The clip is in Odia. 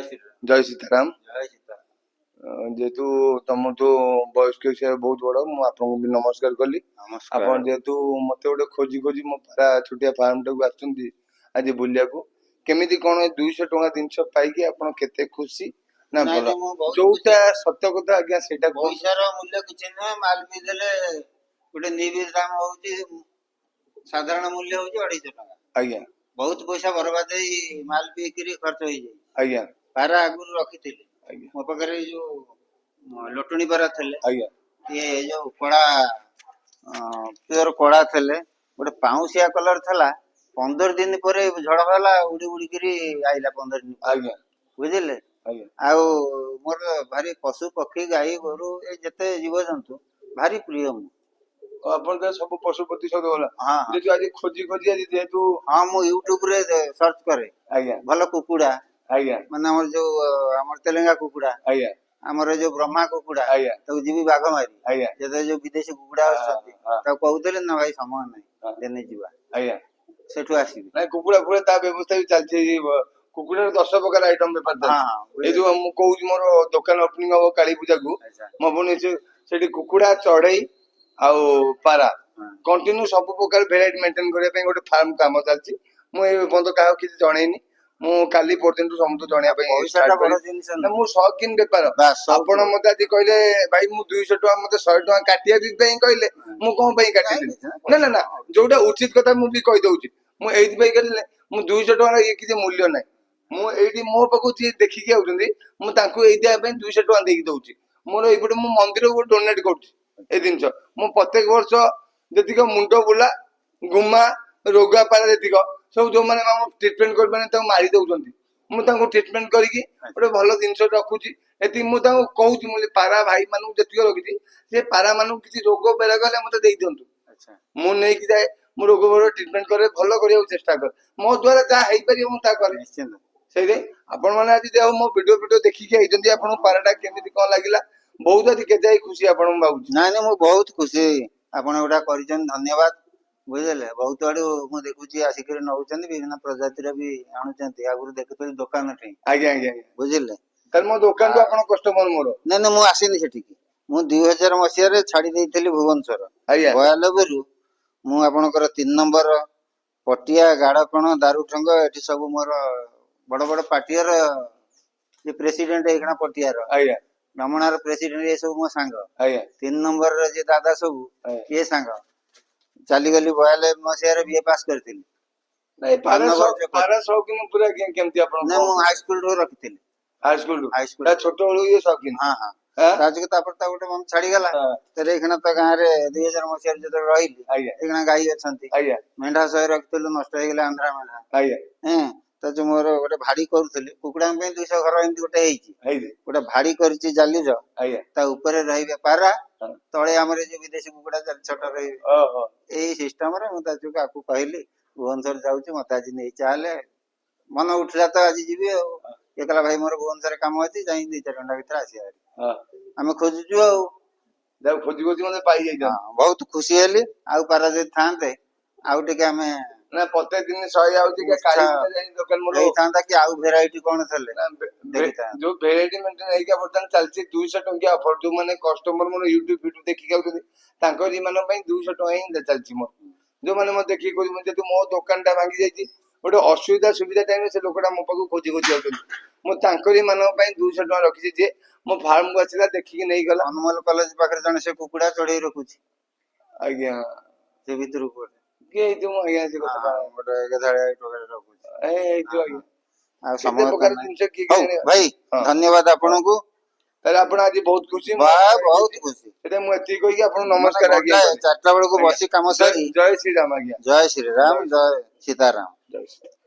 जय सीताराम। जय सीताराम। जेहेतु तुम तो वयस्क हिसाब बहुत बड़ मुझे आपको भी नमस्कार कली। नमस्कार। आप जेहेतु मत गोटे खोजी खोजी मो पारा छोटिया फार्म टाक आज बुलिया केमी कौन 200 टका जिनस पाई आप खुशी ना नाଇଁ भल ନାଇଁ ମୁଁ ବହୁତ जोटा सत्य कथा आज्ञा सेटा ପଇସାର ମୂଲ୍ୟ କିଛି ନୁହେଁ। ମାଲ ବି ଦେଲେ ଗୋଟେ ନିବିଡ଼ ଦାମ ହଉଛି, ସାଧାରଣ ମୂଲ୍ୟ ହଉଛି 250 ଟଙ୍କା। आज्ञा ବହୁତ ପଇସା ବରବାଦ ହେଇ ମାଲ ବିକ୍ରି ଖର୍ଚ୍ଚ ହେଇଯାଇଛି। आज्ञा ପାରା ଆଗରୁ ରଖିଥିଲି आज्ञा ମୋ ପାଖରେ, ଏଇ ଯୋଉ ଲଟୁଣୀ ପାରା ଥିଲେ, आज्ञା ଇଏ ଯୋଉ କଳା ପିଓର କଳା ଥିଲେ, ଗୋଟେ ପାଉଁଶିଆ କଲର ଥିଲା। 15 ଦିନ ପରେ ଝଡ଼ ହେଲା, ଉଡି ଉଡିକିରି ଆଇଲା 15 ଦିନ ପରେ। आज्ञा ବୁଝିଲେ। आज्ञा ଆଉ ମୋର ଭାରି ପଶୁ ପକ୍ଷୀ ଗାଈ ଗୋରୁ ଏ ଯେତେ ଜୀବଜନ୍ତୁ ଭାରି ପ୍ରିୟ ମୁଁ। अपन तो सब पशुपति सब गला ହଁ ହଁ जेतु आज खोजी खोजी आज जेतु ହଁ ମୁଁ ୟୁଟ୍ୟୁବ ରେ ସର୍ଚ୍ଚ କରେ। आज्ञा ଭଲ କୁକୁଡା आज्ञा ମାନେ ଆମର ଯୋଉ ଆମର ତେଲେଙ୍ଗା କୁକୁଡା, आज्ञा ଆମର ଯୋଉ ବ୍ରହ୍ମା କୁକୁଡା, आज्ञा ତାକୁ ଯିବି ବାଘ ମାରି। आज्ञा ଯେତେ ଯୋଉ ବିଦେଶୀ କୁକୁଡା ଆସୁଛନ୍ତି ତାକୁ କହୁଥିଲେ ନା ଭାଇ ସମୟ ନାହିଁ, ଦିନେ ଯିବା आज्ञा ସେଠୁ ଆସିବି। ना कुकुड़ा फुड़ा ता व्यवस्था भी चलती कुकुड़ा 10 प्रकार आइटम बेपार ହଁ चलती। ହଁ ए जो हम कहूँ मोर दुकान ओपनिंग हम काली पूजा को ଆଚ୍ଛା। मो पुणी से कुकुड़ा चढ़ई आउ पारा कंटिन्यू सब प्रकार भेराइटी मेंटेन करने गोटे फार्म काम चलती। मुझे बंद क्या किसी जनईनी मु काली परदिन समस्त जनवा ପଇସାଟା ବଡ ଜିନିଷ ନୁହେଁ। मु शौकीन बेपार ବାସ୍ आपण मत आज कहले भाई मु 200 टका मत 100 टका काटिया भी कहले मु कौन काटिली ना ना ना जोटा उचित कथा मु भी कही दउची मु एइति पई करले मु 200 टका ये किसी मूल्य नाही। मु एइति मो पाखु जे देखिके आउचंदी मु तांकु एइतिया पे 200 टका देकी दउची। मोर एइपटे मु मंदिर को डोनेट करची ए दिनस मु प्रत्येक वर्ष जतिक मुंडो बुला गुमा रोगा पारा जतिक सब जो माने हम ट्रीटमेंट कर माने ताऊ मारी दउचंदी मु तांकु ट्रीटमेंट करिकी गोटे भलो जिंस रखुची। एति मु तांकु कहूची मु पारा भाई मानु जतिक रखिची से पारा मानु किसी रोग बेरा गले मते देई दियंतु। ଆଚ୍ଛା। मु नै कि जाए मु रोग बेरा ट्रीटमेंट करे भलो करिया चेष्टा कर मो द्वारा जा हेई परियो मु ता करे ନିଶ୍ଚିନ୍ତ। सेरे आपण माने आज जे मो वीडियो देखिके आइचंदी आपण पाराटा केमिति कोन लागिला बहुत आज केजाई खुशी आपण बाबूजी। ନାଇଁ ନାଇଁ ମୁଁ ବହୁତ ଖୁସି ଆପଣ ଗୋଟା କରିଛନ୍ତି, ଧନ୍ୟବାଦ। ବୁଝିଲେ, ବହୁତ ଆଡୁ ମୁଁ ଦେଖୁଛି ଆସିକିରି ନଉଛନ୍ତି, ବିଭିନ୍ନ ପ୍ରଜାତିର ବି ଆଣୁଛନ୍ତି। ଆଗରୁ ଦେଖୁଥିଲି ଦୋକାନ ଠି। आज्ञा आज्ञा ବୁଝିଲେ। ତାର ମୋ ଦୋକାନରୁ ଆପଣ କଷ୍ଟମର ମୋର। ନାଇଁ ନାଇଁ ମୁଁ ଆସିନି ସେଠିକି। ମୁଁ 2000 ମସିହାରେ ଛାଡି ଦେଇଥିଲି ଭୁବନେଶ୍ୱର। ଆଜ୍ଞା 92ରୁ ମୁଁ ଆପଣଙ୍କର 3 ନମ୍ବର ପଟିଆ ଗାଡକଣ ଦାରୁଠଙ୍ଗ ଏଠି ସବୁ ମୋର ବଡ ବଡ ପାର୍ଟିର ଯେ ପ୍ରେସିଡେଣ୍ଟ ଏଇଖିଣା ପଟିଆର ଆଜ୍ଞା ରମଣାର ପ୍ରେସିଡେଣ୍ଟ ଏ ସବୁ ମୋ ସାଙ୍ଗ। ଆଜ୍ଞା 3 ନମ୍ବରର ଯେ ଦାଦା ସବୁ ଆଜ୍ଞା। ଇଏ ସାଙ୍ଗ। ଚାଲିଗଲି 92 ମସିହାରେ ବିଏ ପାସ୍ କରିଥିଲି। ନାଇଁ ମାନବର୍ଯ୍ୟ ପାରା ଶୌକିନ ପୁରା କେମିତି ଆପଣ ନାଇଁ ମୁଁ ହାଇସ୍କୁଲ ରୁ ରଖିଥିଲି। ହାଇସ୍କୁଲ ହାଇସ୍କୁଲ ତା ଛୋଟ ବେଳୁ ଇଏ ଶୌକିନ। ହଁ ହଁ ଆଁ? ତାପରେ ତା ଗୋଟେ ମନ ଛାଡିଗଲା। ହଁ। ତେରେ ଏଇଖିଣା ତ ଗାଁରେ 2000 ମସିହାରେ ଯେତେବେଳେ ରହିଲି, ଆଜ୍ଞା ଏଇଖିଣା ଗାଈ ଅଛନ୍ତି। ଆଜ୍ଞା ମେଣ୍ଢା ଶହେ ରଖିଥିଲୁ, ନଷ୍ଟ ହେଇଗଲା ଆନ୍ଧ୍ରା ମେଣ୍ଢା। ଆଜ୍ଞା ତ ଯୋଉ ମୋର ଗୋଟେ ଭାଡି କରୁଥିଲି, କୁକୁଡାଙ୍କ ପାଇଁ 200 ଘର ଏମିତି ଗୋଟେ ହେଇଛି। ହେଇଛି ଗୋଟେ ଭାଡି କରିଛି ଜାଲିର, ଆଜ୍ଞା ତା ଉପରେ ରହିବେ ପାରା, ହଁ। ତଳେ ଆମର ଯୋଉ ବିଦେଶୀ କୁକୁଡା 4-6ଟା ରହିବେ। ଓହୋ ଏଇ ସିଷ୍ଟମରେ ମୁଁ ତା ଯୋଉ ଆକୁ କହିଲି ଭୁବନେଶ୍ୱର ଯାଉଛି, ମତେ ଆଜି ନେଇ ଚାଲେ। ମନ ଉଠିଲା ତ ଆଜି ଯିବି ଆଉ। ଇଏ କହିଲା ଭାଇ ମୋର ଭୁବନେଶ୍ୱରରେ କାମ ଅଛି, ଯାଇ 2-4 ଘଣ୍ଟା ଭିତରେ ଆସିବା। ହଁ ଆମେ ଖୋଜୁଛୁ ଆଉ। ଯାଉ ଖୋଜି ଖୋଜି ମତେ ପାଇ ଯାଇଛନ୍ତି। ବହୁତ ଖୁସି ହେଲି। ଆଉ ପାରା ଯଦି ଥାନ୍ତେ ଆଉ ଟିକେ ଆମେ ନା ପ୍ରତ୍ୟେକ ଦିନ ଶହେ ଆଉଛି କି କାଳି ପୂଜା ଯାଇ ଦୋକାନ ମୋର ହେଇଥାନ୍ତା କି ଆଉ ଭେରାଇଟି କଣ ଥିଲେ ଦେଖିଥାନ୍ତେ। ଯୋଉ ଭେରାଇଟି ମେଣ୍ଟେନ ହେଇକି ବର୍ତ୍ତମାନ ଚାଲିଛି 200 ଟଙ୍କିଆ ଅଫର ଯୋଉ ମାନେ କଷ୍ଟମର ମୋର ୟୁଟ୍ୟୁବ ଭିଡିଓ ଦେଖିକି ଆଉଛନ୍ତି ତାଙ୍କରି ମାନଙ୍କ ପାଇଁ 200 ଟଙ୍କା ହିଁ ଚାଲିଛି ମୋର। ଯୋଉମାନେ ମତେ ଦେଖିକି କହୁଛନ୍ତି ଯେହେତୁ ମୋ ଦୋକାନ ଟା ଭାଙ୍ଗି ଯାଇଛି ଗୋଟେ ଅସୁବିଧା ସୁବିଧା ଟାଇମରେ ସେ ଲୋକଟା ମୋ ପାଖକୁ ଖୋଜି ଖୋଜି ଆଉଛନ୍ତି। ମୁଁ ତାଙ୍କରି ମାନଙ୍କ ପାଇଁ 200 ଟଙ୍କା ରଖିଛି ଯେ ମୋ ଫାର୍ମକୁ ଆସିଲା ଦେଖିକି ନେଇଗଲା। ଅନୁମୋଲ କଲେଜ ପାଖରେ ଜଣେ ସେ କୁକୁଡା ଚଢେଇ ରଖୁଛି। ଆଜ୍ଞା ସେ ଭିତରକୁ କିଏ ହେଇଥିବ ମୁଁ ଆଜ୍ଞା ସେ କଥା ଗୋଟେ ଗେଧାଳିଆ ଟୋକାଟେ ରଖୁଛି। ହେଇଥିବ ଆଜ୍ଞା ଆଉ କେତେ ସମୟ ପ୍ରକାର ନାହିଁ। ଜିନିଷ କିଏ ହଉ କିଏ ଭାଇ, ହଁ ଧନ୍ୟବାଦ ଆପଣଙ୍କୁ। ତାହେଲେ ଆପଣ ଆଜି ବହୁତ ଖୁସି ବହୁତ ଖୁସି। ସେଟା ମୁଁ ଏତିକି କହିକି ଆପଣ ନମସ୍କାର ଆଜ୍ଞା। 4ଟା ବେଳକୁ ବସି କାମ ସାରି ଜୟ ଶ୍ରୀରାମ ଆଜ୍ଞା। ଜୟ ଶ୍ରୀରାମ, ଜୟ ସୀତାରାମ। ଜୟ ଶ୍ରୀରାମ।